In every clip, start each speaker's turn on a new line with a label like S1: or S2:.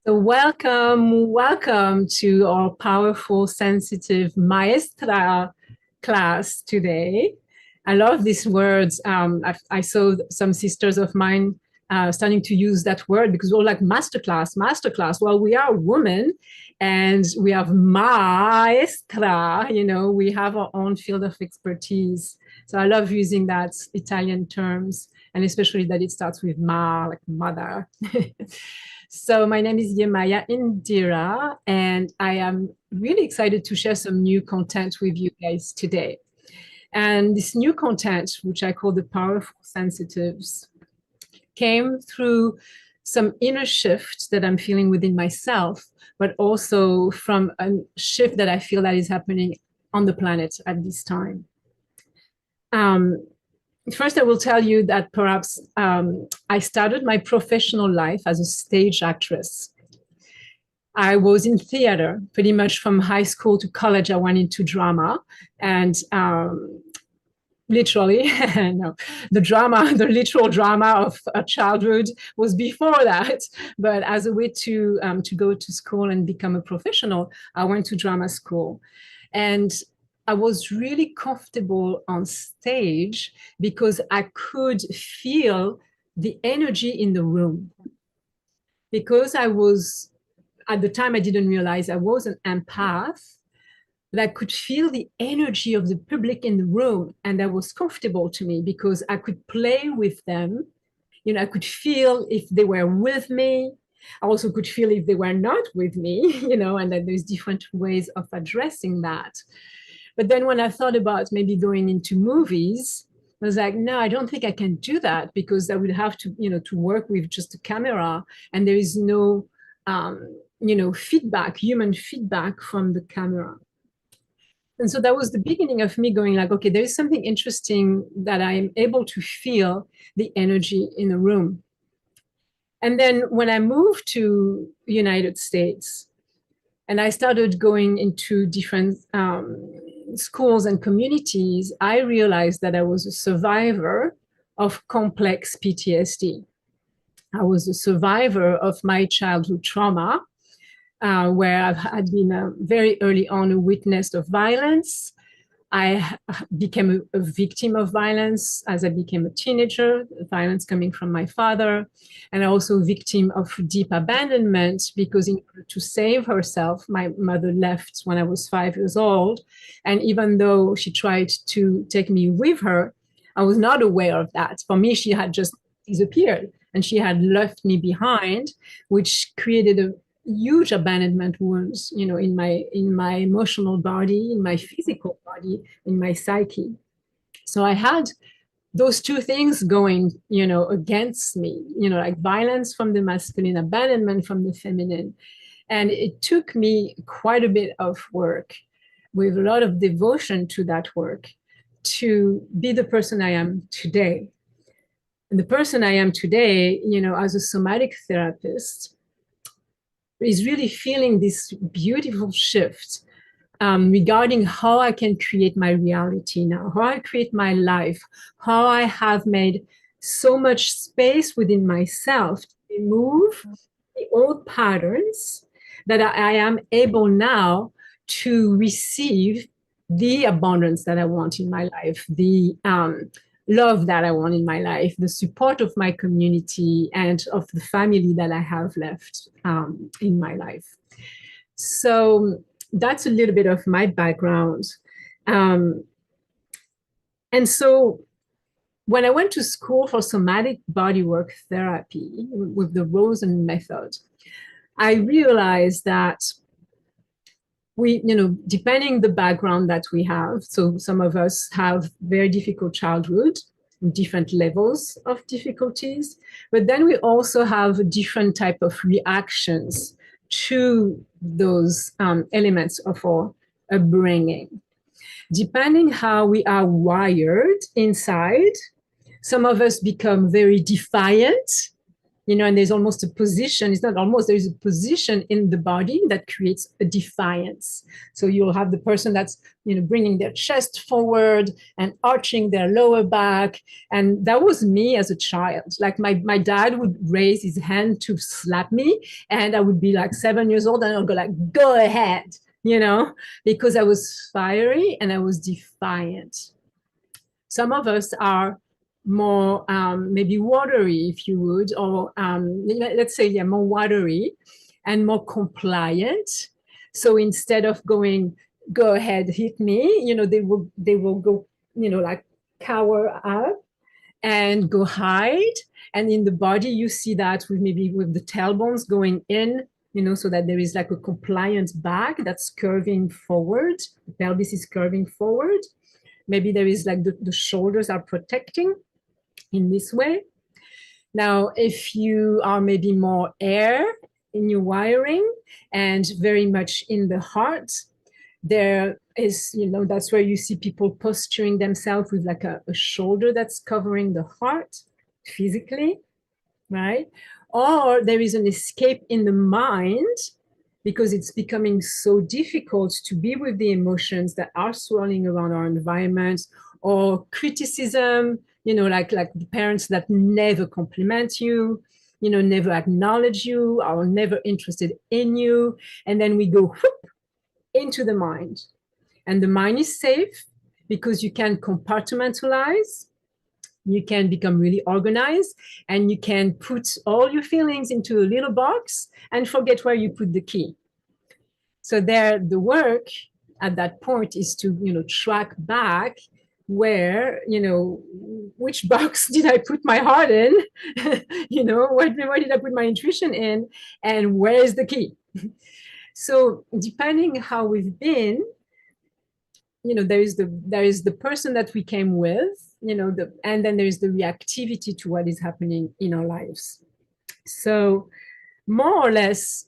S1: So welcome to our powerful, sensitive maestra class today. I love these words. I saw some sisters of mine starting to use that word because we're like masterclass, masterclass. Well, we are women and we have maestra, we have our own field of expertise. So I love using that Italian terms, and especially that it starts with ma, like mother. So my name is Yemaya Indira, and I am really excited to share some new content with you guys today. And this new content, which I call the Powerful Sensitives, came through some inner shift that I'm feeling within myself, but also from a shift that I feel that is happening on the planet at this time. First, I will tell you that perhaps I started my professional life as a stage actress. I was in theater pretty much from high school to college. I went into drama, and literally, no, the literal drama of a childhood was before that. But as a way to go to school and become a professional, I went to drama school, and I was really comfortable on stage because I could feel the energy in the room. Because I was, at the time, I didn't realize I was an empath, but I could feel the energy of the public in the room. And that was comfortable to me because I could play with them. I could feel if they were with me. I also could feel if they were not with me, and that there's different ways of addressing that. But then when I thought about maybe going into movies, I was like, no, I don't think I can do that because I would have to work with just a camera, and there is no, feedback, human feedback from the camera. And so that was the beginning of me going like, okay, there is something interesting that I am able to feel the energy in a room. And then when I moved to United States, and I started going into different schools and communities, I realized that I was a survivor of complex PTSD. I was a survivor of my childhood trauma, where I've had been very early on a witness of violence. I became a victim of violence as I became a teenager, violence coming from my father, and also a victim of deep abandonment because in order to save herself, my mother left when I was 5 years old. And even though she tried to take me with her, I was not aware of that. For me, she had just disappeared and she had left me behind, which created a huge abandonment wounds, in my emotional body, in my physical body, in my psyche. So I had those two things going, against me, like violence from the masculine, abandonment from the feminine. And it took me quite a bit of work with a lot of devotion to that work to be the person I am today. And the person I am today, as a somatic therapist, is really feeling this beautiful shift regarding how I can create my reality now, how I create my life, how I have made so much space within myself to remove the old patterns that I am able now to receive the abundance that I want in my life, the love that I want in my life, the support of my community and of the family that I have left in my life. So that's a little bit of my background. Um, and so when I went to school for somatic bodywork therapy with the Rosen method, I realized that depending the background that we have, so some of us have very difficult childhood, different levels of difficulties, but then we also have different type of reactions to those elements of our upbringing. Depending how we are wired inside, some of us become very defiant, and there's almost a position, it's not almost, there's a position in the body that creates a defiance. So you'll have the person that's, bringing their chest forward and arching their lower back. And that was me as a child. Like my dad would raise his hand to slap me, and I would be like 7 years old, and I'll go like, go ahead, because I was fiery and I was defiant. Some of us are more maybe watery, if you would, or let's say, yeah, more watery and more compliant. So instead of going, go ahead, hit me, they will go, like cower up and go hide. And in the body, you see that with maybe with the tailbones going in, so that there is like a compliant back that's curving forward. The pelvis is curving forward. Maybe there is like the shoulders are protecting in this way. Now, if you are maybe more air in your wiring and very much in the heart, there is, that's where you see people posturing themselves with like a shoulder that's covering the heart physically, right? Or there is an escape in the mind because it's becoming so difficult to be with the emotions that are swirling around our environment, or criticism, like the parents that never compliment you, never acknowledge you, are never interested in you. And then we go whoop into the mind. And the mind is safe because you can compartmentalize, you can become really organized, and you can put all your feelings into a little box and forget where you put the key. So there, the work at that point is to, track back where, which box did I put my heart in? Where did I put my intuition in? And where is the key? So depending how we've been, there is the person that we came with, and then there's the reactivity to what is happening in our lives. So more or less,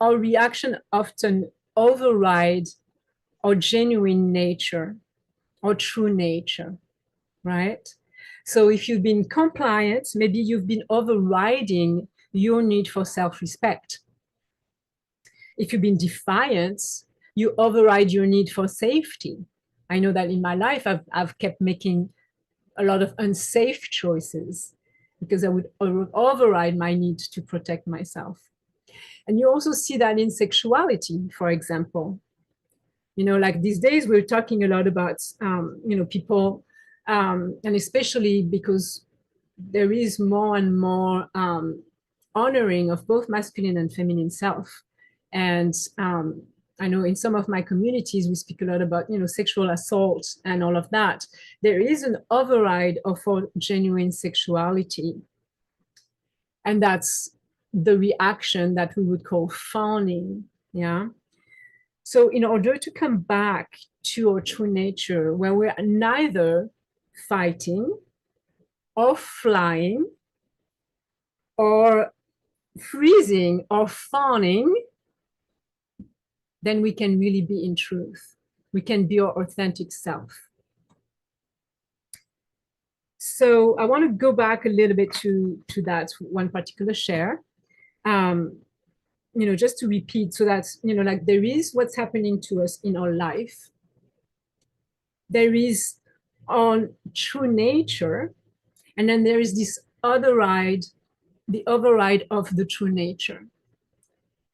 S1: our reaction often override our genuine nature, our true nature, right? So if you've been compliant, maybe you've been overriding your need for self-respect. If you've been defiant, you override your need for safety. I know that in my life, I've kept making a lot of unsafe choices because I would override my need to protect myself. And you also see that in sexuality, for example. Like these days, we're talking a lot about, people, and especially because there is more and more honoring of both masculine and feminine self. And I know in some of my communities, we speak a lot about, sexual assault and all of that. There is an override of our genuine sexuality. And that's the reaction that we would call fawning. Yeah. So in order to come back to our true nature, where we're neither fighting or flying or freezing or fawning, then we can really be in truth. We can be our authentic self. So I want to go back a little bit to that one particular share, just to repeat, so that, like there is what's happening to us in our life. There is our true nature, and then there is this override, the override of the true nature.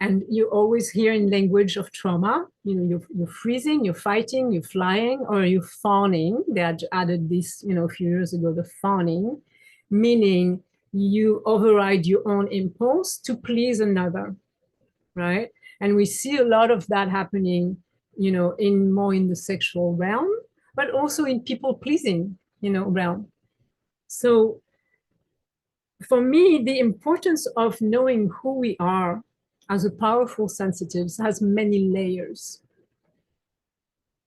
S1: And you always hear in language of trauma, you're freezing, you're fighting, you're flying, or you're fawning. They had added this, a few years ago, the fawning, meaning you override your own impulse to please another, right? And we see a lot of that happening, in more in the sexual realm, but also in people pleasing, realm. So for me, the importance of knowing who we are as a powerful sensitives has many layers.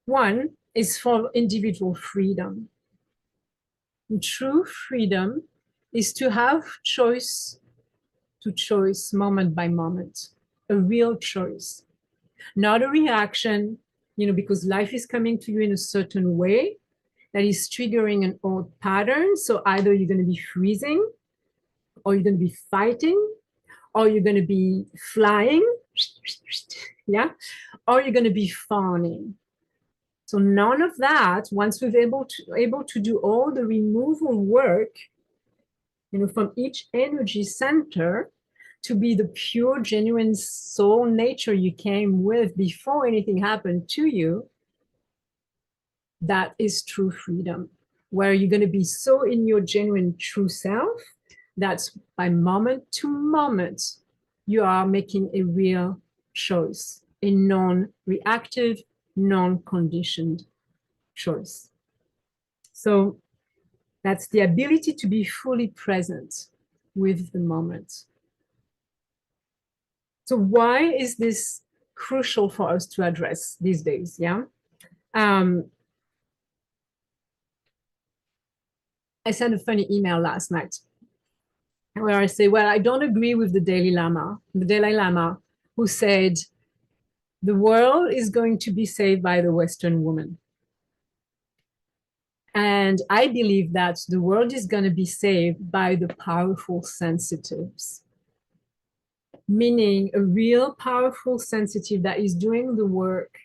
S1: One is for individual freedom. And true freedom is to have choice to choice, moment by moment, a real choice, not a reaction, because life is coming to you in a certain way that is triggering an old pattern. So either you're going to be freezing or you're going to be fighting, or you're going to be flying, yeah, or you're going to be fawning. So none of that, once we've able to do all the removal work, from each energy center to be the pure, genuine soul nature you came with before anything happened to you, that is true freedom, where you're going to be so in your genuine true self that's by moment to moment, you are making a real choice, a non-reactive, non-conditioned choice. So that's the ability to be fully present with the moment. So why is this crucial for us to address these days? Yeah. I sent a funny email last night where I say, well, I don't agree with the Dalai Lama, who said, the world is going to be saved by the Western woman. And I believe that the world is going to be saved by the powerful sensitives, meaning a real powerful sensitive that is doing the work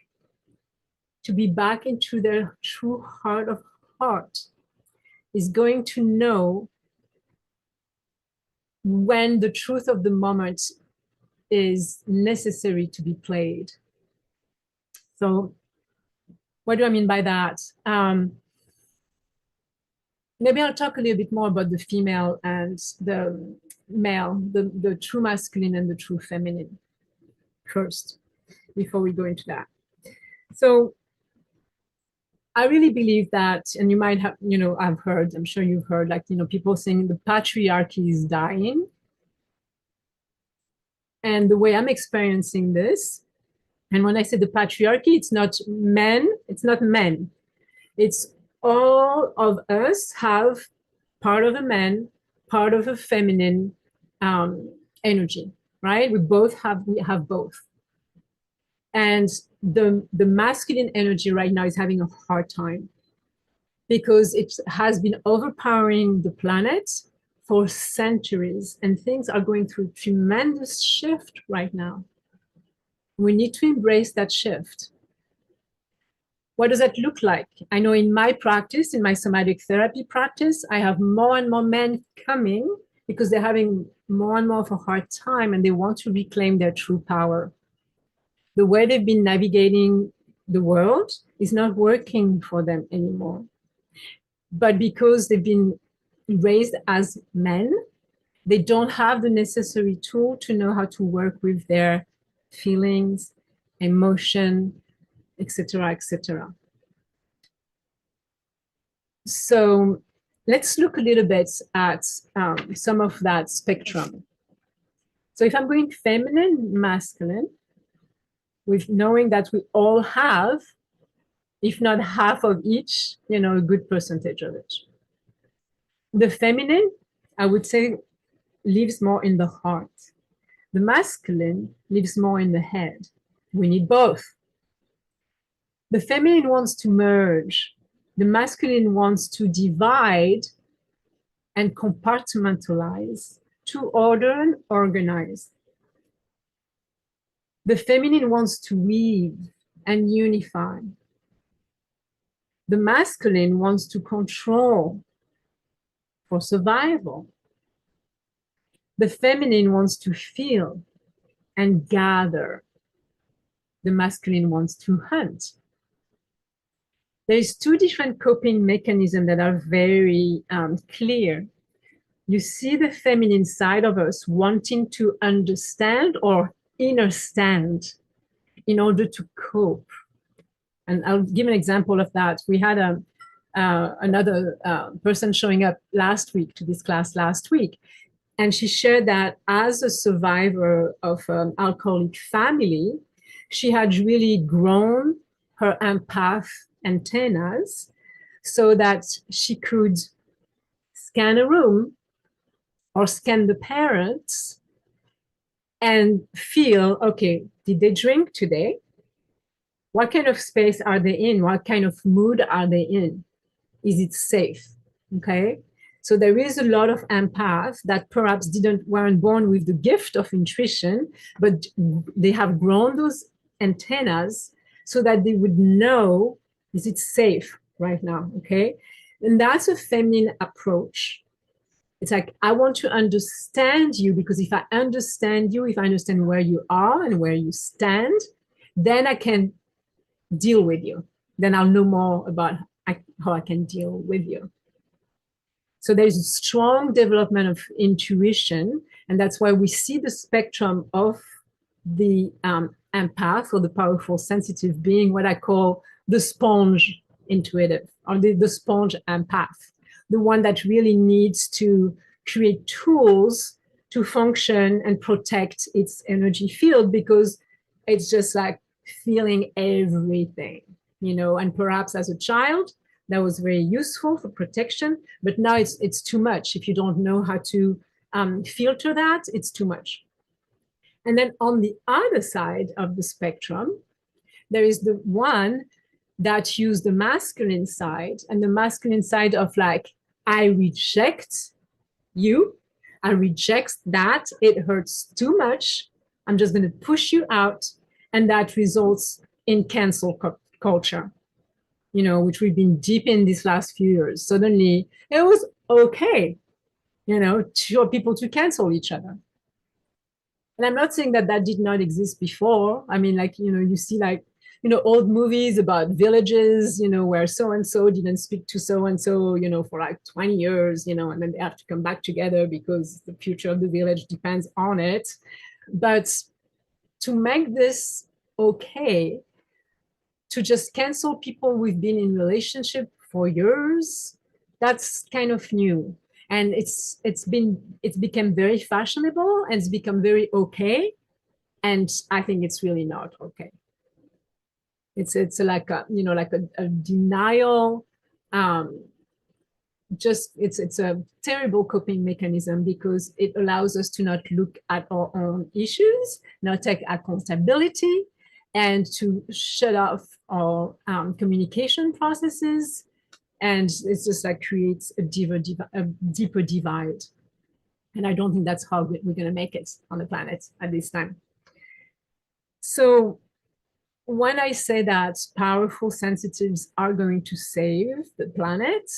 S1: to be back into their true heart of heart is going to know when the truth of the moment is necessary to be played. So what do I mean by that? Maybe I'll talk a little bit more about the female and the male, the true masculine and the true feminine first, before we go into that. So I really believe that, and you might have, I've heard, I'm sure you've heard, like, people saying the patriarchy is dying. And the way I'm experiencing this, and when I say the patriarchy, it's not men, it's all of us have part of a man, part of a feminine energy, right? We have both. And the masculine energy right now is having a hard time because it has been overpowering the planet for centuries, and things are going through tremendous shift right now. We need to embrace that shift. What does that look like? I know in my practice, in my somatic therapy practice, I have more and more men coming because they're having more and more of a hard time and they want to reclaim their true power. The way they've been navigating the world is not working for them anymore. But because they've been raised as men, they don't have the necessary tool to know how to work with their feelings, emotion, etc., etc. So let's look a little bit at some of that spectrum. So if I'm going feminine, masculine, with knowing that we all have, if not half of each, a good percentage of it. The feminine, I would say, lives more in the heart. The masculine lives more in the head. We need both. The feminine wants to merge. The masculine wants to divide and compartmentalize, to order and organize. The feminine wants to weave and unify. The masculine wants to control for survival. The feminine wants to feel and gather. The masculine wants to hunt. There's two different coping mechanisms that are very clear. You see the feminine side of us wanting to understand or understand in order to cope. And I'll give an example of that. We had another person showing up last week to this class last week. And she shared that as a survivor of an alcoholic family, she had really grown her empath antennas so that she could scan a room or scan the parents and feel, okay, did they drink today? What kind of space are they in? What kind of mood are they in? Is it safe? Okay. So there is a lot of empaths that perhaps weren't born with the gift of intuition, but they have grown those antennas so that they would know, is it safe right now? Okay. And that's a feminine approach. It's like, I want to understand you, because if I understand you, if I understand where you are and where you stand, then I can deal with you. Then I'll know more about how I can deal with you. So there's a strong development of intuition, and that's why we see the spectrum of the empath, or the powerful sensitive, being what I call the sponge intuitive, or the sponge empath, the one that really needs to create tools to function and protect its energy field, because it's just like feeling everything, and perhaps as a child, that was very useful for protection, but now it's too much. If you don't know how to filter that, it's too much. And then on the other side of the spectrum, there is the one that use the masculine side, and the masculine side of like, I reject you, I reject that, it hurts too much, I'm just going to push you out, and that results in cancel culture, which we've been deep in these last few years. Suddenly it was okay, for people to cancel each other. And I'm not saying that that did not exist before. I mean, like, you see like, old movies about villages, where so-and-so didn't speak to so-and-so, for like 20 years, and then they have to come back together because the future of the village depends on it. But to make this okay, to just cancel people we've been in relationship for years, that's kind of new. And it's become very fashionable, and it's become very okay. And I think it's really not okay. It's like a denial. Just it's a terrible coping mechanism, because it allows us to not look at our own issues, not take accountability, and to shut off our communication processes. And it's just like creates a deeper divide. And I don't think that's how we're going to make it on the planet at this time. So when I say that powerful sensitives are going to save the planet,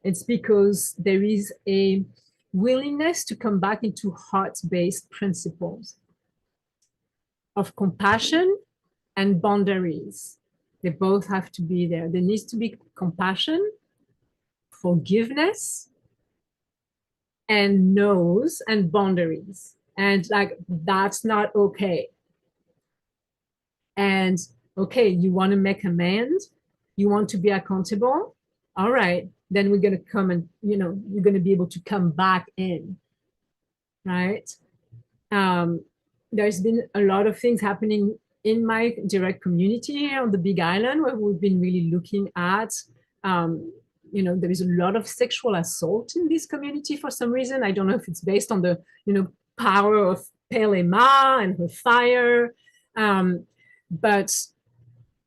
S1: it's because there is a willingness to come back into heart-based principles of compassion and boundaries. They both have to be there. There needs to be compassion, forgiveness, and no's and boundaries. And like, that's not okay. And okay, you want to make amends, you want to be accountable, all right, then we're going to come and you're going to be able to come back in, right? There's been a lot of things happening in my direct community here on the Big Island, where we've been really looking at there is a lot of sexual assault in this community for some reason. I don't know if it's based on the power of Pele Ma and her fire, but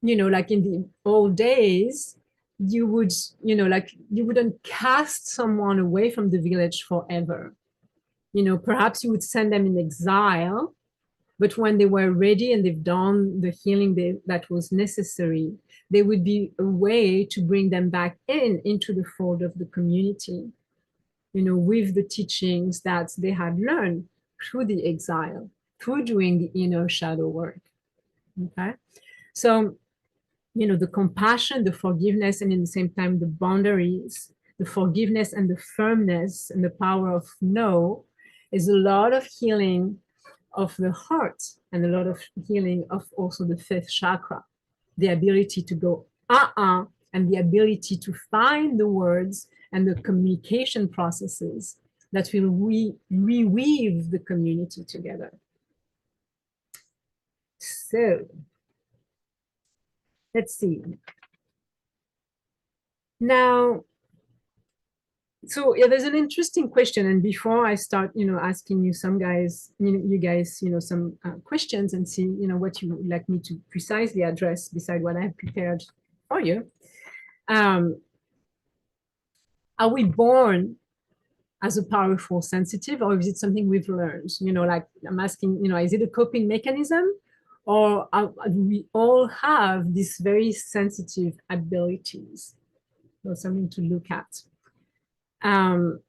S1: like in the old days, you would like, you wouldn't cast someone away from the village forever. Perhaps you would send them in exile, but when they were ready and they've done the healing that was necessary, there would be a way to bring them back into the fold of the community, with the teachings that they had learned through the exile, through doing the inner shadow work. Okay. So, the compassion, the forgiveness, and in the same time, the boundaries, the forgiveness and the firmness and the power of no, is a lot of healing of the heart, and a lot of healing of also the fifth chakra, the ability to go and the ability to find the words and the communication processes that will reweave the community together. So let's see. Now, so yeah, there's an interesting question, and before I start, asking you some guys, you guys, some questions, and see, what you would like me to precisely address beside what I have prepared for you. Are we born as a powerful sensitive, or is it something we've learned? Like I'm asking, is it a coping mechanism, or do we all have these very sensitive abilities? So something to look at. Um,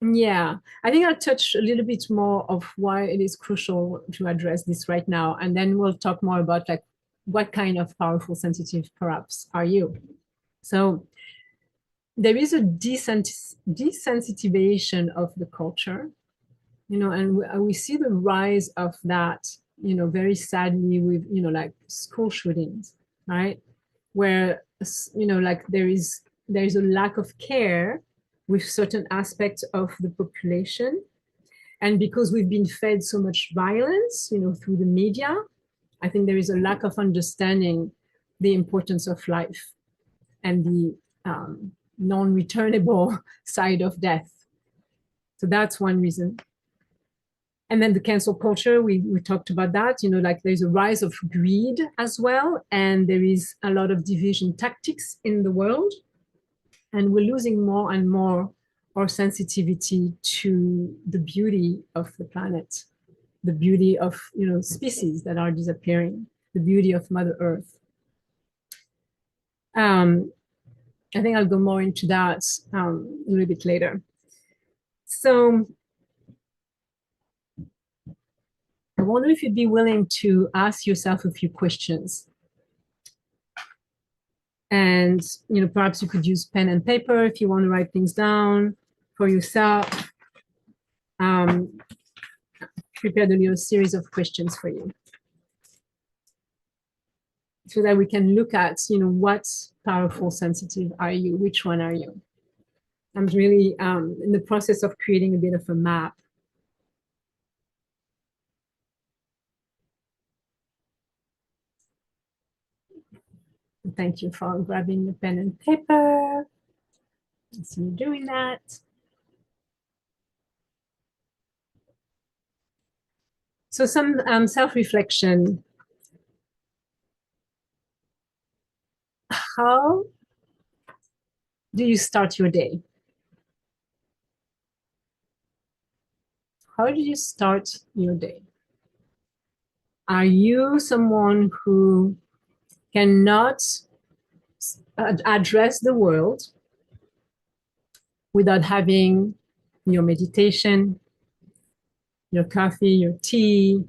S1: yeah, I think I'll touch a little bit more of why it is crucial to address this right now, and then we'll talk more about like what kind of powerful sensitive perhaps are you. So there is a desensitivization of the culture, and we see the rise of that, very sadly with, like school shootings, right? Where, like there is a lack of care with certain aspects of the population. And because we've been fed so much violence, through the media, I think there is a lack of understanding the importance of life and the non-returnable side of death. So that's one reason. And then the cancel culture, we talked about that, like there's a rise of greed as well. And there is a lot of division tactics in the world. And we're losing more and more our sensitivity to the beauty of the planet, the beauty of, species that are disappearing, the beauty of Mother Earth. Um, I think I'll go more into that a little bit later. So I wonder if you'd be willing to ask yourself a few questions. And, perhaps you could use pen and paper if you want to write things down for yourself. Prepared a little series of questions for you so that we can look at, what powerful sensitive are you? Which one are you? I'm really in the process of creating a bit of a map. Thank you for grabbing the pen and paper. I see you doing that. So some self-reflection. How do you start your day? How do you start your day? Are you someone who cannot address the world without having your meditation, your coffee, your tea,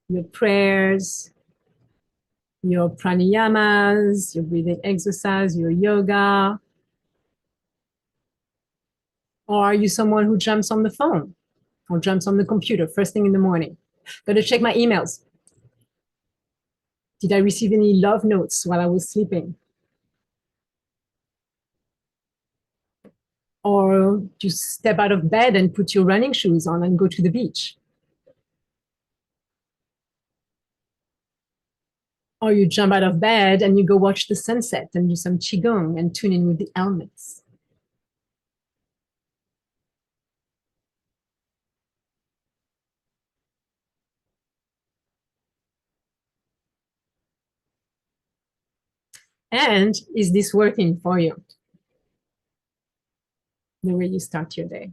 S1: your prayers, your pranayamas, your breathing exercise, your yoga? Or are you someone who jumps on the phone or jumps on the computer first thing in the morning? Gotta check my emails. Did I receive any love notes while I was sleeping? Or just step out of bed and put your running shoes on and go to the beach? Or you jump out of bed and you go watch the sunset and do some qigong and tune in with the elements? And is this working for you, the way you start your day?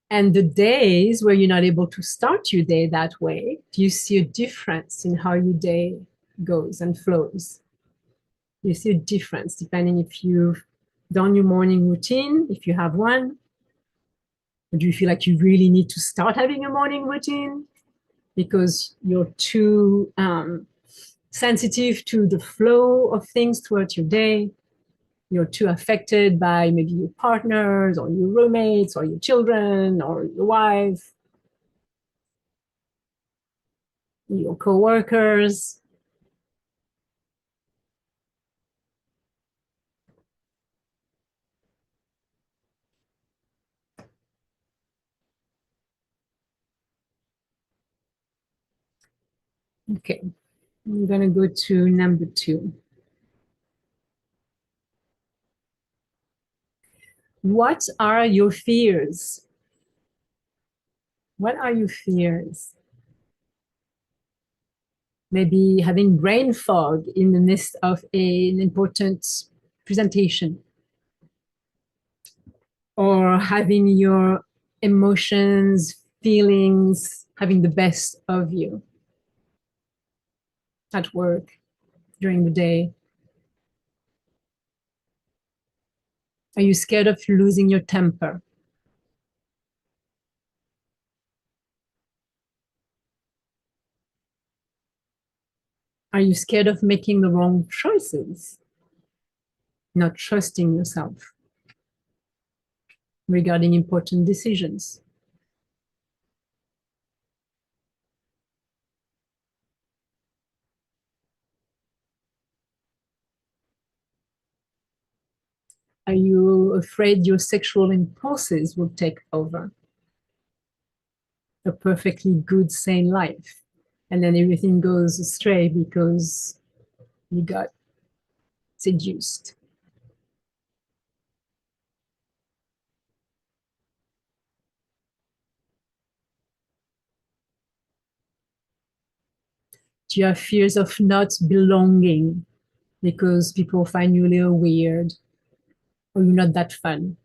S1: And the days where you're not able to start your day that way, do you see a difference in how your day goes and flows? You see a difference depending if you've done your morning routine, if you have one? Or do you feel like you really need to start having a morning routine because you're too sensitive to the flow of things throughout your day? You're too affected by maybe your partners or your roommates or your children or your wife, your coworkers. Okay, I'm gonna go to number 2. What are your fears? What are your fears? maybe having brain fog in the midst of an important presentation, or having your emotions, feelings, having the best of you at work, during the day. Are you scared of losing your temper? Are you scared of making the wrong choices? Not trusting yourself regarding important decisions? Are you afraid your sexual impulses will take over a perfectly good, sane life? And then everything goes astray because you got seduced. Do you have fears of not belonging because people find you a little weird, or you're not that fun?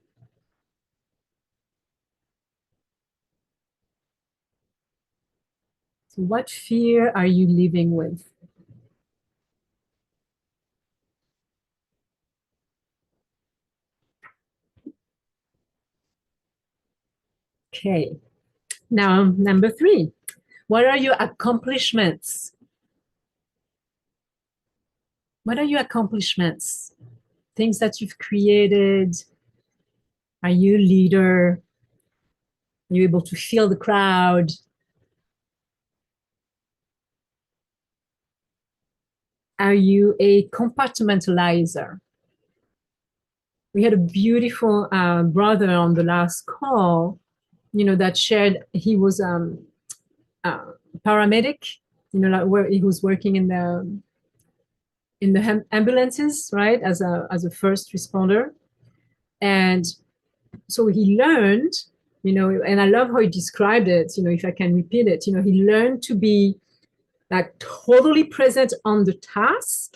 S1: So what fear are you living with? Okay. Now, number three, what are your accomplishments? What are your accomplishments? Things that you've created. Are you a leader? Are you able to feel the crowd? Are you a compartmentalizer? We had a beautiful brother on the last call, that shared he was uh, paramedic, like where he was working in the ambulances, right, as a first responder. And so he learned, and I love how he described it, if I can repeat it, he learned to be like totally present on the task,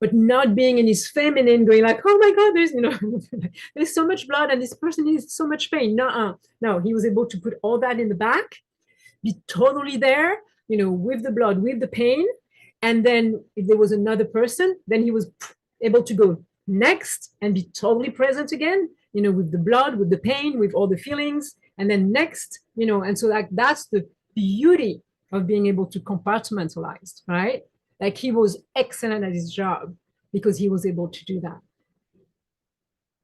S1: but not being in his feminine, going like, oh my God, there's so much blood and this person is so much pain. No, he was able to put all that in the back, be totally there, with the blood, with the pain. And then if there was another person, then he was able to go next and be totally present again, with the blood, with the pain, with all the feelings. And then next, and so like that's the beauty of being able to compartmentalize, right? Like he was excellent at his job because he was able to do that.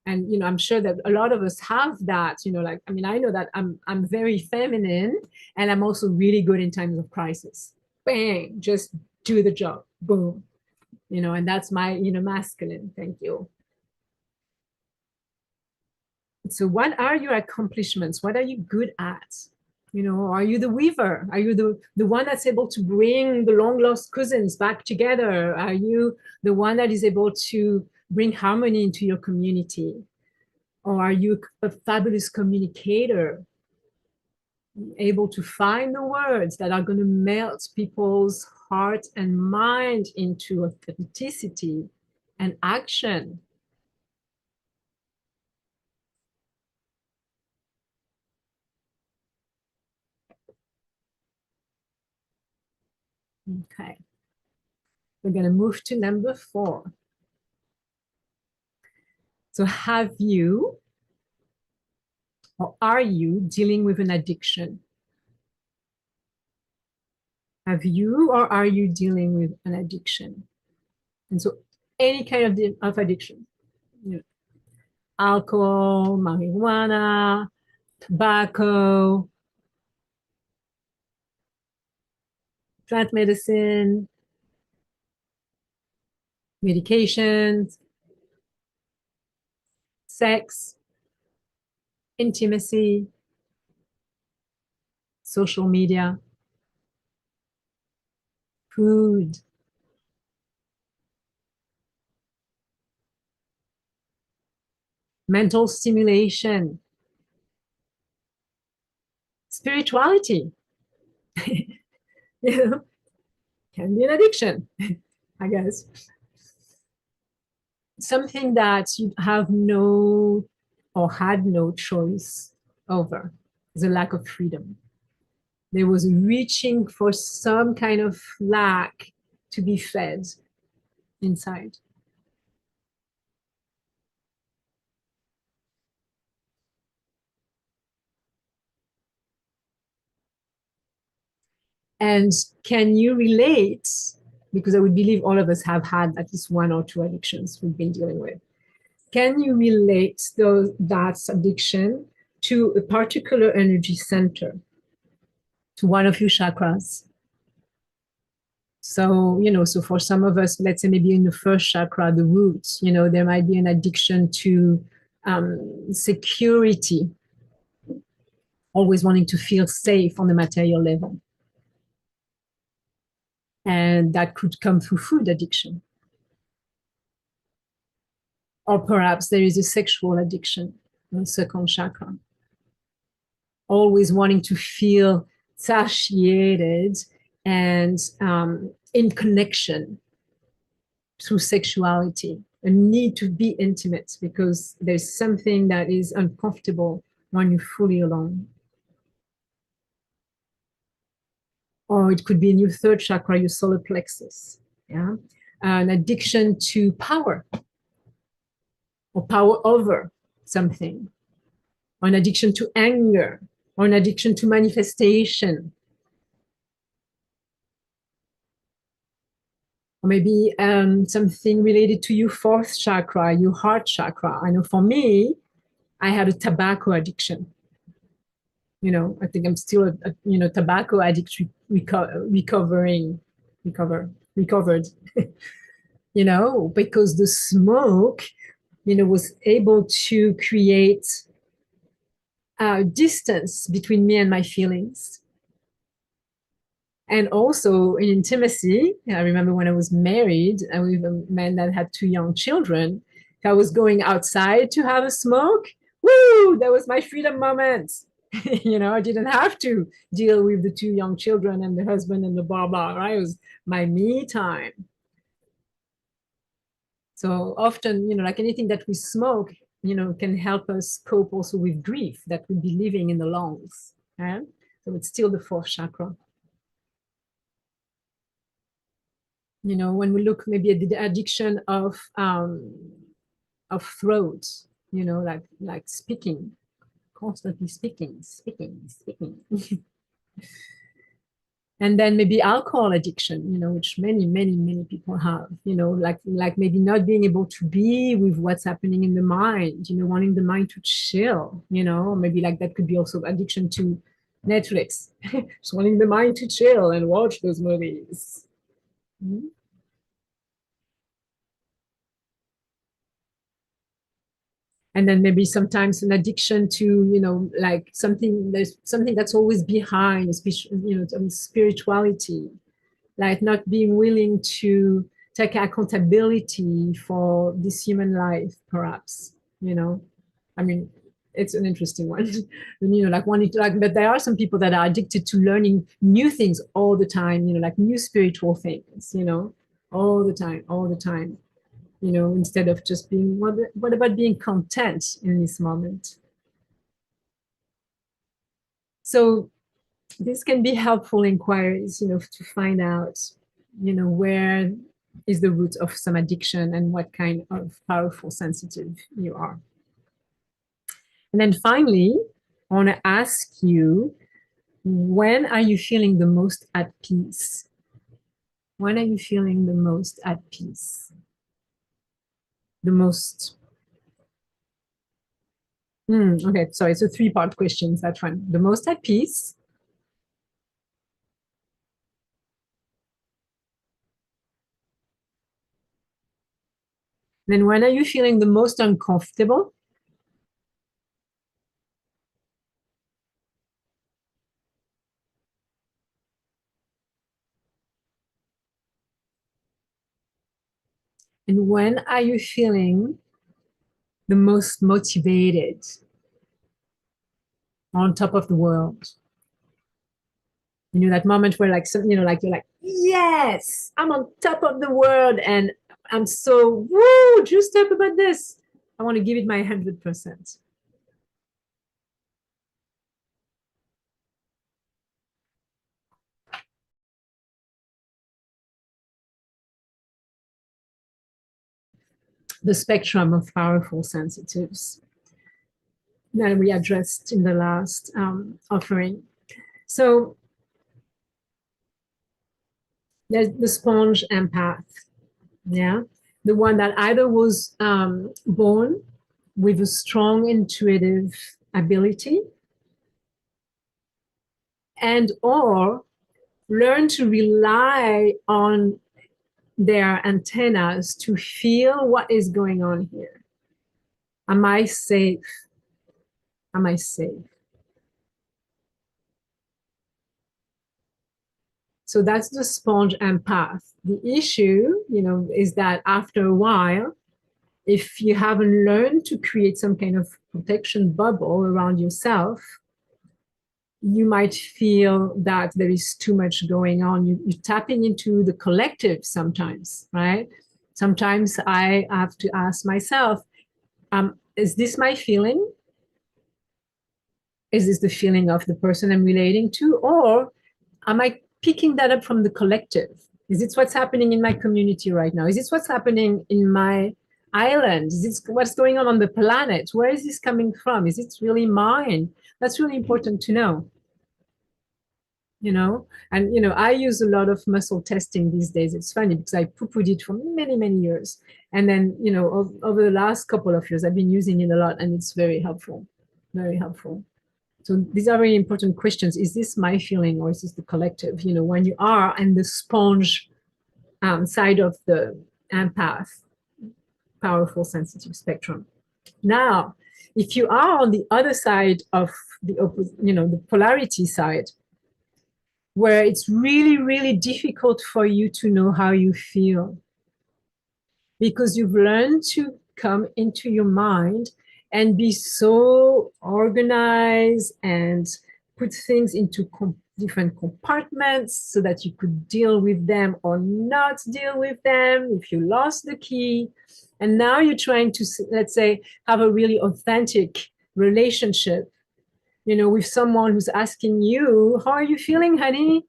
S1: And I'm sure that a lot of us have that, like, I mean, I know that I'm very feminine, and I'm also really good in times of crisis. Bang, just do the job. Boom. And that's my masculine. Thank you. So what are your accomplishments? What are you good at? Are you the weaver? Are you the one that's able to bring the long lost cousins back together? Are you the one that is able to bring harmony into your community? Or are you a fabulous communicator, able to find the words that are going to melt people's heart and mind into authenticity and action? Okay, we're going to move to number 4. So have you, or are you dealing with an addiction? Have you, or are you dealing with an addiction? And so any kind of addiction, you know, alcohol, marijuana, tobacco, plant medicine, medications, sex, intimacy, social media, food, mental stimulation, spirituality. you know, Can be an addiction, I guess. Something that you have no or had no choice over, the lack of freedom. There was reaching for some kind of lack to be fed inside. And can you relate? Because I would believe all of us have had at least one or two addictions we've been dealing with. Can you relate that addiction to a particular energy center, to one of your chakras? So, so for some of us, let's say maybe in the first chakra, the roots, there might be an addiction to security, always wanting to feel safe on the material level. And that could come through food addiction. Or perhaps there is a sexual addiction in the second chakra, always wanting to feel satiated and in connection through sexuality, a need to be intimate because there's something that is uncomfortable when you're fully alone. Or it could be in your third chakra, your solar plexus. Yeah, an addiction to power or power over something, or an addiction to anger, or an addiction to manifestation. Or maybe something related to your fourth chakra, your heart chakra. I know for me, I had a tobacco addiction. I think I'm still a tobacco addict recovered, because the smoke, was able to create a distance between me and my feelings. And also in intimacy, I remember when I was married and with a man that had two young children, if I was going outside to have a smoke, woo, that was my freedom moment. I didn't have to deal with the two young children and the husband and the blah, blah, right? It was my me time. So often, like anything that we smoke, can help us cope also with grief that would be living in the lungs. Right? So it's still the fourth chakra. When we look maybe at the addiction of throat, like speaking, constantly speaking. And then maybe alcohol addiction, which many people have, like maybe not being able to be with what's happening in the mind, wanting the mind to chill, maybe like that could be also addiction to Netflix, just wanting the mind to chill and watch those movies. Mm-hmm. And then maybe sometimes an addiction to like there's something that's always behind, spirituality, like not being willing to take accountability for this human life, perhaps. I mean, it's an interesting one. And, like wanting to like, but there are some people that are addicted to learning new things all the time, like new spiritual things, all the time, instead of just being, what about being content in this moment? So this can be helpful inquiries, to find out, where is the root of some addiction and what kind of powerful sensitive you are. And then finally, I want to ask you, when are you feeling the most at peace? When are you feeling the most at peace? The most okay, sorry, so three-part questions. That's fine. The most at peace. Then when are you feeling the most uncomfortable? And when are you feeling the most motivated, on top of the world? That moment where like, some, like you're like, yes, I'm on top of the world and I'm so woo, juiced up about this. I want to give it my 100%. The spectrum of powerful sensitives that we addressed in the last offering. So there's the sponge empath, yeah, the one that either was born with a strong intuitive ability and or learn to rely on their antennas to feel what is going on here. Am I safe? Am I safe? So that's the sponge empath. The issue, is that after a while, if you haven't learned to create some kind of protection bubble around yourself, you might feel that there is too much going on. You're tapping into the collective sometimes, right? Sometimes I have to ask myself, is this my feeling? Is this the feeling of the person I'm relating to? Or am I picking that up from the collective? Is it what's happening in my community right now? Is it what's happening in my island? Is it what's going on the planet? Where is this coming from? Is it really mine? That's really important to know. And I use a lot of muscle testing these days. It's funny because I poo-pooed it for many, many years. And then, over the last couple of years, I've been using it a lot and it's very helpful, very helpful. So these are very important questions. Is this my feeling or is this the collective? When you are in the sponge side of the empath, powerful sensitive spectrum. Now, if you are on the other side of the polarity side, where it's really, really difficult for you to know how you feel because you've learned to come into your mind and be so organized and put things into different compartments so that you could deal with them or not deal with them if you lost the key. And now you're trying to, let's say, have a really authentic relationship, with someone who's asking you, how are you feeling, honey?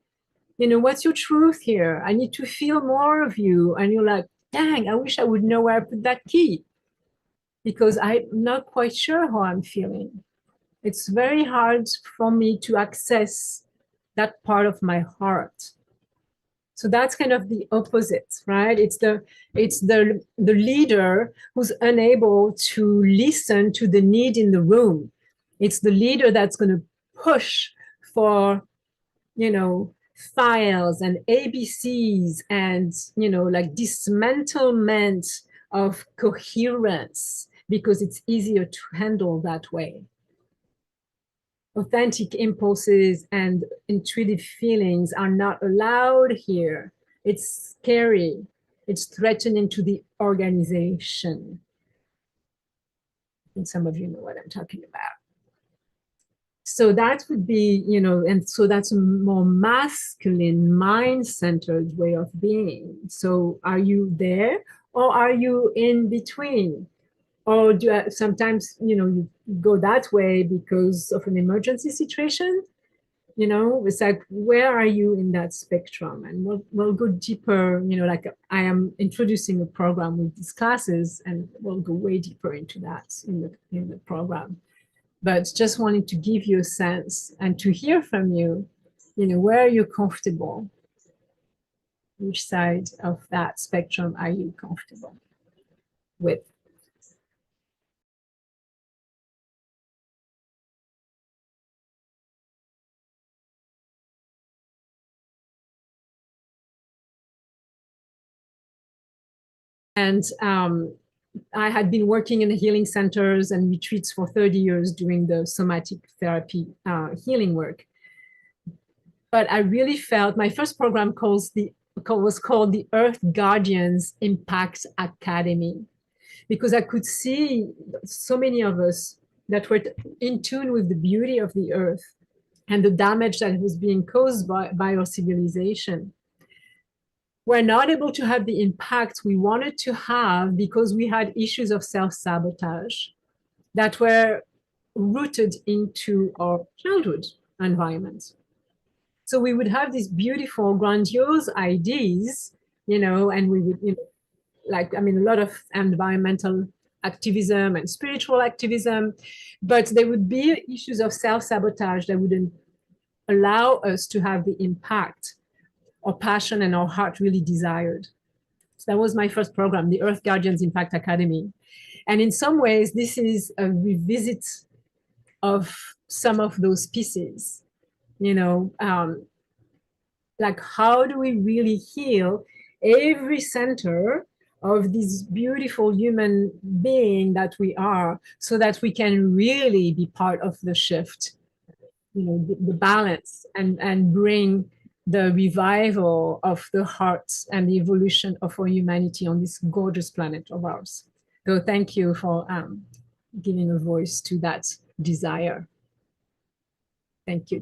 S1: What's your truth here? I need to feel more of you. And you're like, dang, I wish I would know where I put that key because I'm not quite sure how I'm feeling. It's very hard for me to access that part of my heart. So that's kind of the opposite, right? It's the leader who's unable to listen to the need in the room. It's the leader that's going to push for, files and ABCs and, like dismantlement of coherence because it's easier to handle that way. Authentic impulses and intuitive feelings are not allowed here. It's scary. It's threatening to the organization. I think some of you know what I'm talking about. So that would be, and so that's a more masculine, mind-centered way of being. So are you there or are you in between? Or do you, sometimes, you go that way because of an emergency situation? It's like, where are you in that spectrum? And we'll go deeper, like I am introducing a program with these classes and we'll go way deeper into that in the program. But just wanted to give you a sense and to hear from you, where are you comfortable? Which side of that spectrum are you comfortable with? And I had been working in the healing centers and retreats for 30 years doing the somatic therapy healing work. But I really felt my first program was called the Earth Guardians Impact Academy, because I could see so many of us that were in tune with the beauty of the earth and the damage that was being caused by our civilization. We're not able to have the impact we wanted to have because we had issues of self-sabotage that were rooted into our childhood environment. So we would have these beautiful, grandiose ideas, and we would, a lot of environmental activism and spiritual activism, but there would be issues of self-sabotage that wouldn't allow us to have the impact our passion and our heart really desired. So that was my first program, the Earth Guardians Impact Academy. And in some ways, this is a revisit of some of those pieces, like how do we really heal every center of this beautiful human being that we are, so that we can really be part of the shift, the balance, and bring the revival of the hearts and the evolution of our humanity on this gorgeous planet of ours. So thank you for giving a voice to that desire. Thank you.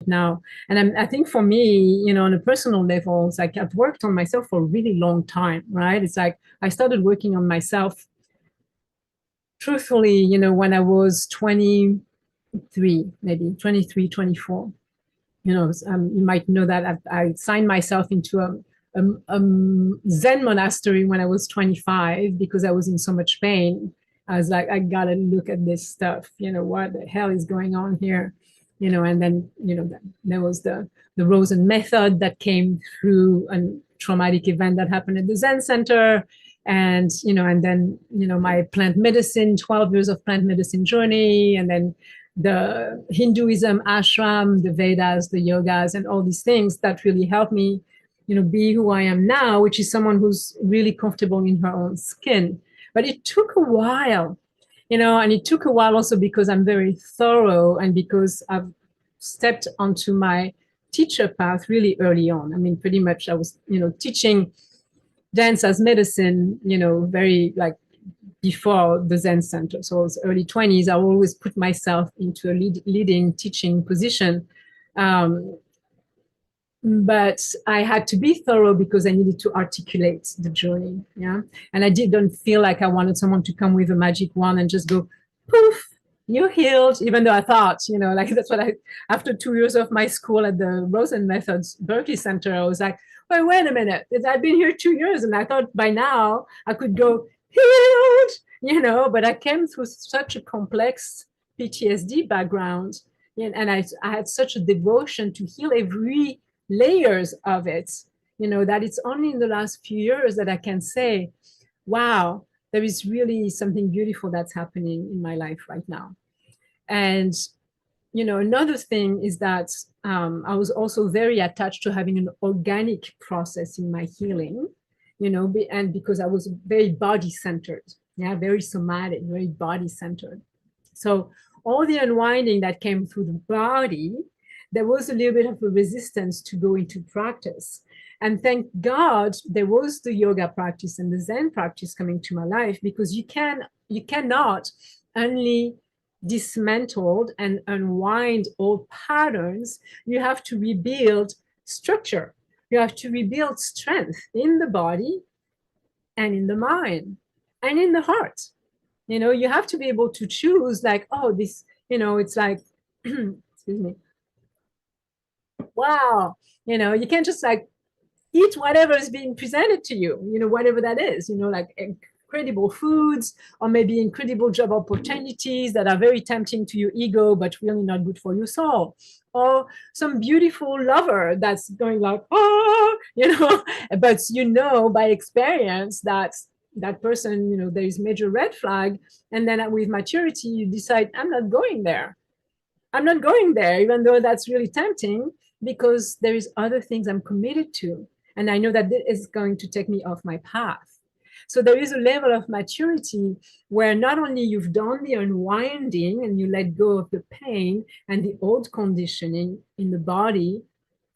S1: Now, and I think for me, on a personal level, it's like I've worked on myself for a really long time, right? It's like I started working on myself truthfully, when I was 23, maybe 23, 24. You might know that I signed myself into a Zen monastery when I was 25 because I was in so much pain. I was like, I gotta look at this stuff. What the hell is going on here? And then there was the Rosen method that came through a traumatic event that happened at the Zen Center, and then my plant medicine, 12 years of plant medicine journey, and then the Hinduism ashram, the Vedas, the yogas, and all these things that really helped me, be who I am now, which is someone who's really comfortable in her own skin. But it took a while, and it took a while also because I'm very thorough and because I've stepped onto my teacher path really early on. I mean, pretty much I was, teaching dance as medicine, very like before the Zen Center. So I was early 20s. I always put myself into a leading teaching position. But I had to be thorough because I needed to articulate the journey. Yeah. And I didn't feel like I wanted someone to come with a magic wand and just go, poof, you're healed. Even though I thought, like that's what after 2 years of my school at the Rosen Methods Berkeley Center, I was like, wait a minute. I've been here 2 years and I thought by now I could go healed, but I came through such a complex PTSD background. And I had such a devotion to heal every layers of it, that it's only in the last few years that I can say, wow, there is really something beautiful that's happening in my life right now. And, another thing is that I was also very attached to having an organic process in my healing, and because I was very body centered, very somatic, very body centered. So all the unwinding that came through the body, there was a little bit of a resistance to go into practice. And thank God there was the yoga practice and the Zen practice coming to my life, because you cannot only dismantle and unwind old patterns. You have to rebuild structure. You have to rebuild strength in the body and in the mind and in the heart. You have to be able to choose, like, oh, this, it's like, excuse me, wow, you can't just like eat whatever is being presented to you, whatever that is, like incredible foods, or maybe incredible job opportunities that are very tempting to your ego, but really not good for your soul. Or some beautiful lover that's going like, oh, but by experience that that person, there is major red flag. And then with maturity, you decide, I'm not going there, even though that's really tempting, because there is other things I'm committed to. And I know that this is going to take me off my path. So there is a level of maturity where not only you've done the unwinding and you let go of the pain and the old conditioning in the body,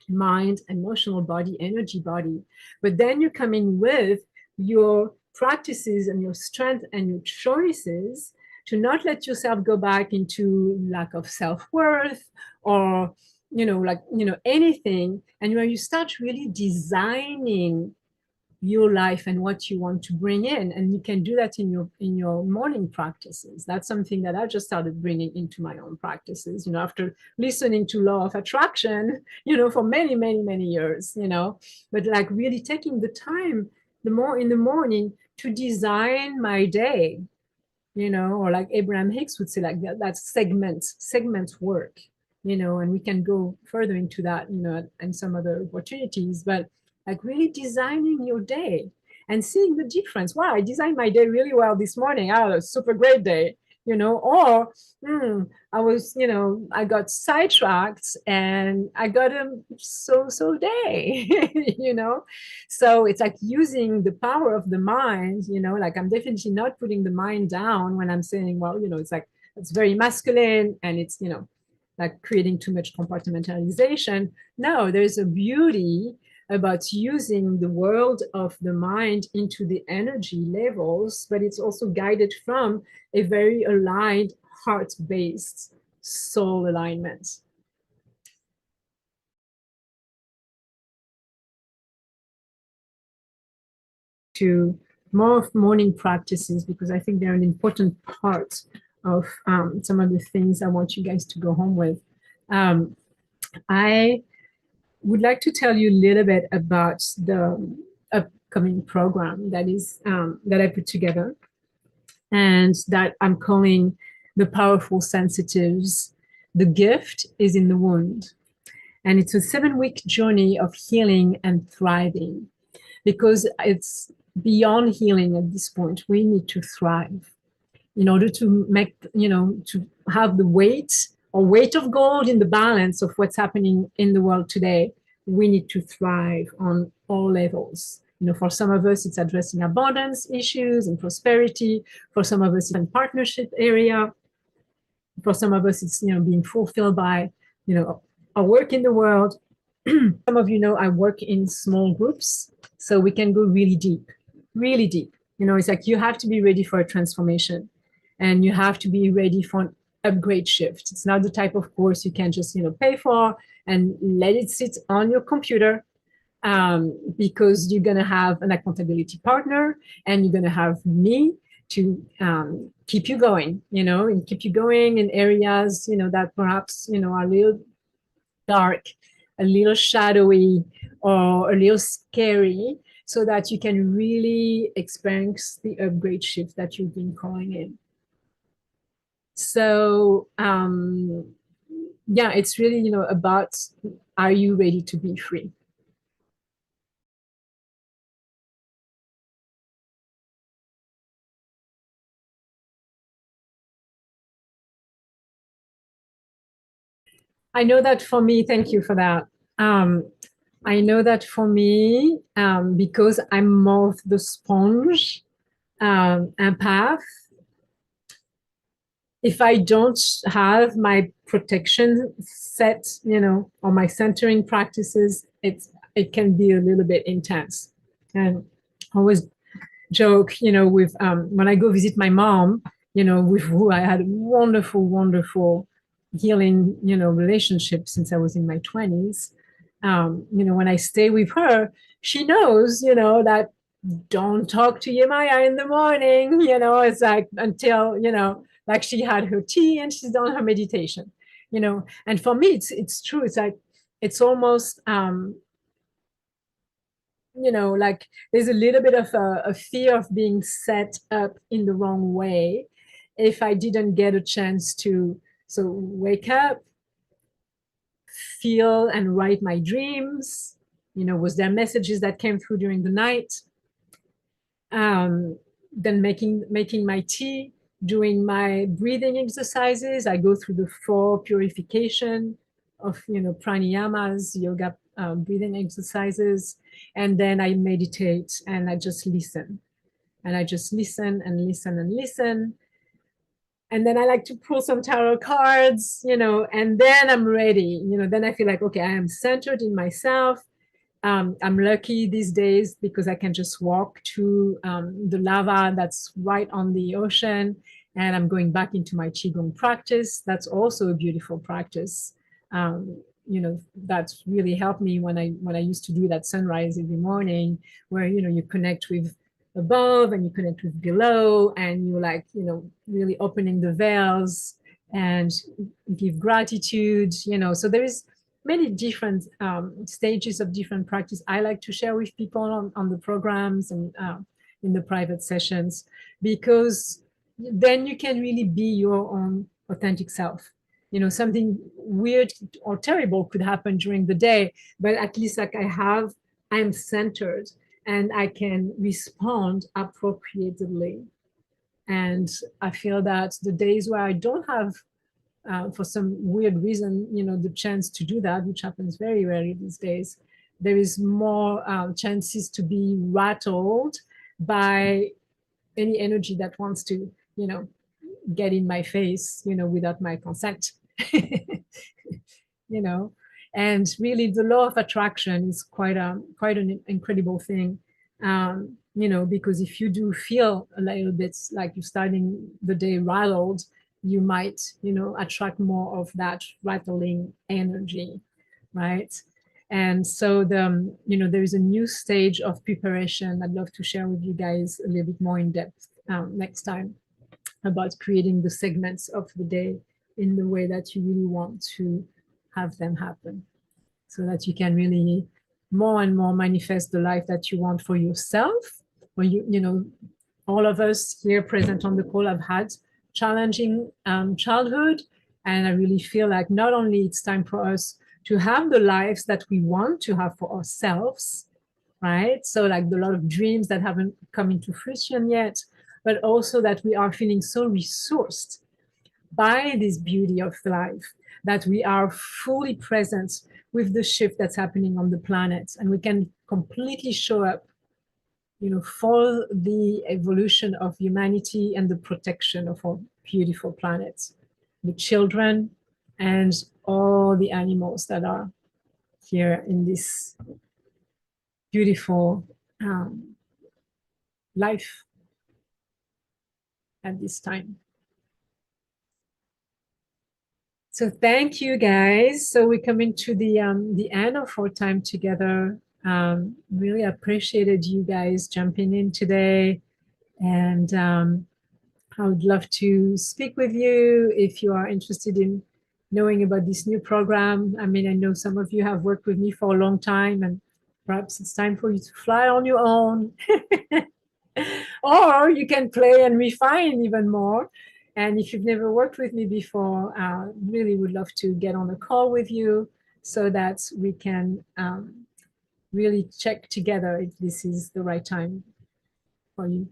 S1: mind, emotional body, energy body, but then you come in with your practices and your strength and your choices, to not let yourself go back into lack of self-worth or anything, and where you start really designing your life and what you want to bring in. And you can do that in your morning practices. That's something that I just started bringing into my own practices, after listening to law of attraction, for many, many, many years, but like really taking the time in the morning to design my day, or like Abraham Hicks would say, like that's segment work, and we can go further into that, and some other opportunities, but like really designing your day and seeing the difference. Wow, I designed my day really well this morning. I had a super great day, or I was, I got sidetracked and I got a so day, So it's like using the power of the mind, like I'm definitely not putting the mind down when I'm saying, well, it's like, it's very masculine and it's, like creating too much compartmentalization. No, there's a beauty about using the world of the mind into the energy levels, but it's also guided from a very aligned, heart-based soul alignment. To more of morning practices, because I think they're an important part of some of the things I want you guys to go home with. I would like to tell you a little bit about the upcoming program that I put together, and that I'm calling The Powerful Sensitives. The gift is in the wound. And it's a 7-week journey of healing and thriving, because it's beyond healing at this point. We need to thrive in order to make, to have the weight of gold in the balance of what's happening in the world today. We need to thrive on all levels. For some of us, it's addressing abundance issues and prosperity. For some of us, it's in partnership area. For some of us, it's, being fulfilled by, our work in the world. Some of I work in small groups, so we can go really deep, really deep. It's like you have to be ready for a transformation, and you have to be ready for an upgrade shift. It's not the type of course you can just pay for and let it sit on your computer, because you're going to have an accountability partner, and you're going to have me to keep you going, and keep you going in areas that perhaps are a little dark, a little shadowy, or a little scary, so that you can really experience the upgrade shift that you've been calling in. So yeah, it's really about, are you ready to be free? I know that for me, thank you for that. I know that for me, because I'm more of the sponge empath, if I don't have my protection set, or my centering practices, it can be a little bit intense. And I always joke, with when I go visit my mom, with who I had a wonderful, wonderful healing, relationship since I was in my 20s. When I stay with her, she knows, that don't talk to Yemaya in the morning, it's like until, like she had her tea and she's done her meditation, and for me, it's true. It's like, it's almost, like there's a little bit of a fear of being set up in the wrong way if I didn't get a chance to wake up, feel and write my dreams. Was there messages that came through during the night? Then making my tea, doing my breathing exercises. I go through the 4 purification of pranayamas, yoga, breathing exercises, and then I meditate and I just listen. And I just listen and listen and listen. And then I like to pull some tarot cards, and then I'm ready. Then I feel like, okay, I am centered in myself. I'm lucky these days because I can just walk to the lava that's right on the ocean, and I'm going back into my qigong practice. That's also a beautiful practice. That's really helped me when I used to do that sunrise every morning, where you connect with above and you connect with below, and you like really opening the veils and give gratitude. So there is many different stages of different practice I like to share with people on the programs and in the private sessions, because then you can really be your own authentic self. Something weird or terrible could happen during the day, but at least like I'm centered and I can respond appropriately. And I feel that the days where I don't have for some weird reason, the chance to do that, which happens very rarely these days, there is more chances to be rattled by any energy that wants to, get in my face, without my consent. you know and really the law of attraction is quite an incredible thing, because if you do feel a little bit like you're starting the day rattled, you might attract more of that rattling energy, right? And so there is a new stage of preparation I'd love to share with you guys a little bit more in depth next time, about creating the segments of the day in the way that you really want to have them happen, so that you can really more and more manifest the life that you want for yourself. When all of us here present on the call have had challenging childhood, and I really feel like not only it's time for us to have the lives that we want to have for ourselves, right? So like a lot of dreams that haven't come into fruition yet, but also that we are feeling so resourced by this beauty of life that we are fully present with the shift that's happening on the planet, and we can completely show up for the evolution of humanity and the protection of our beautiful planet, the children and all the animals that are here in this beautiful life at this time. So thank you guys. So we're coming to the end of our time together. Really appreciated you guys jumping in today, and I would love to speak with you if you are interested in knowing about this new program. I mean, I know some of you have worked with me for a long time, and perhaps it's time for you to fly on your own. Or you can play and refine even more. And if you've never worked with me before, really would love to get on a call with you so that we can really check together if this is the right time for you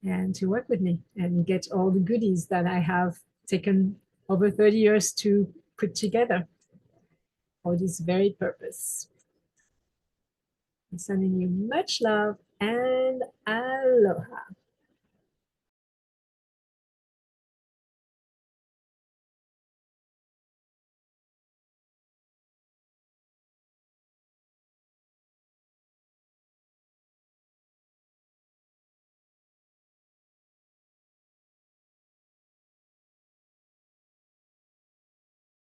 S1: and to work with me and get all the goodies that I have taken over 30 years to put together for this very purpose. I'm sending you much love and aloha.